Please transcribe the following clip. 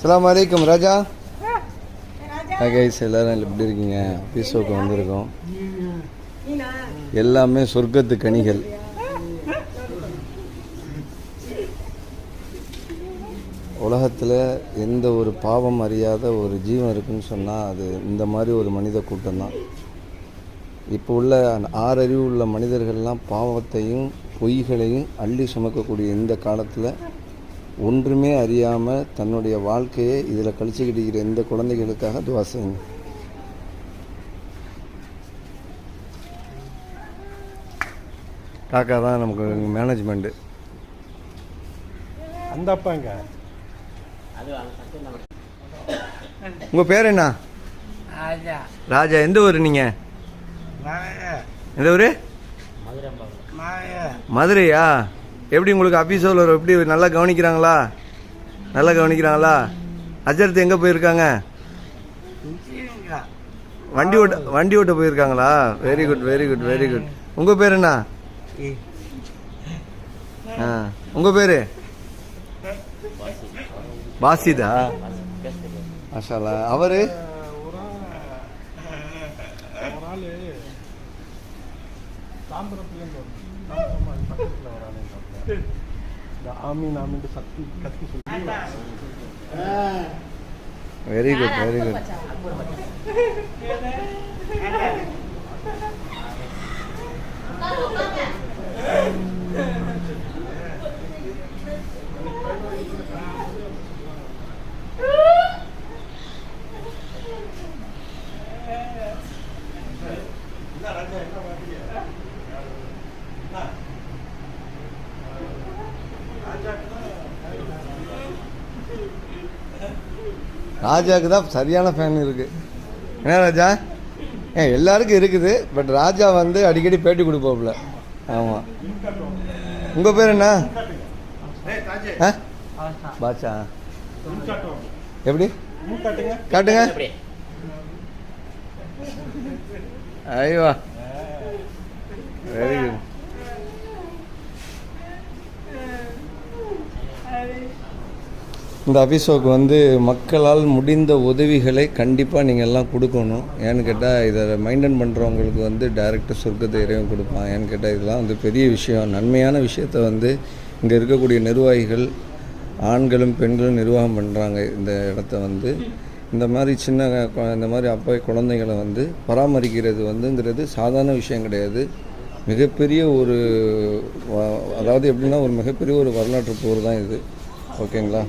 அஸ்ஸலாமு அலைக்கும் ராஜா. கைஸ் எல்லோரும் எப்படி இருக்கீங்க? பீஸோக்கு வந்திருக்கோம். எல்லாமே சொர்க்கத்து கனிகள். உலகத்தில் எந்த ஒரு பாவம் அறியாத ஒரு ஜீவன் இருக்குன்னு சொன்னால் அது இந்த மாதிரி ஒரு மனித கூட்டம்தான். இப்போ உள்ள 6 அறிவு உள்ள மனிதர்கள்லாம் பாவத்தையும் பொய்களையும் அள்ளி சுமக்கக்கூடிய இந்த காலத்தில் ஒன்றுமே அறியாமல் தன்னுடைய வாழ்க்கையை இதில் கழிச்சுக்கிட்டு இருக்கிற இந்த குழந்தைகளுக்காக துவா செய்யுங்க. காக்கா தான் நமக்கு மேனேஜ்மெண்ட்டு. அந்த அப்பாங்க. உங்கள் பேர் என்ன? ராஜா. எந்த ஊர் நீங்கள்? எந்த ஊர்? மதுரையா? எப்படி உங்களுக்கு ஆஃபீஸில் எப்படி நல்லா கவனிக்கிறாங்களா? நல்லா கவனிக்கிறாங்களா? அஜர்த்து எங்கே போயிருக்காங்க? வண்டி ஓட்ட போயிருக்காங்களா? Very good very good very good. உங்கள் பேர் என்ன? உங்கள் பேர்? பாசிதா. மாஷால்லா. அவரு வெரி குட் வெரி குட். ராஜாவுக்கு தான் சரியான ஃபேன் இருக்குது. என்ன ராஜா? எல்லாருக்கும் இருக்குது, பட் ராஜா வந்து அடிக்கடி பேட்டி கொடுப்போம்ல. ஆமாம். உங்கள் பேர் என்ன? பாட்சா. எப்படி காட்டுங்க? ஐயோ வெரி குட். இந்த அபிஷோக்கு வந்து மக்களால் முடிந்த உதவிகளை கண்டிப்பாக நீங்கள் எல்லாம் கொடுக்கணும். ஏன்னு கேட்டால் இதை மெயின்டைன் பண்ணுறவங்களுக்கு வந்து டைரெக்டாக சொர்க்கத்தை இறைவன் கொடுப்பான். ஏன்னு கேட்டால் இதெல்லாம் வந்து பெரிய விஷயம், நன்மையான விஷயத்தை வந்து இங்கே இருக்கக்கூடிய நிர்வாகிகள் ஆண்களும் பெண்களும் நிர்வாகம் பண்ணுறாங்க. இந்த இடத்த வந்து இந்த மாதிரி இந்த மாதிரி அப்பா குழந்தைகளை வந்து பராமரிக்கிறது வந்துங்கிறது சாதாரண விஷயம் கிடையாது. மிகப்பெரிய ஒரு அதாவது எப்படின்னா ஒரு மிகப்பெரிய ஒரு வரலாற்று போர் தான் இது. ஓகேங்களா?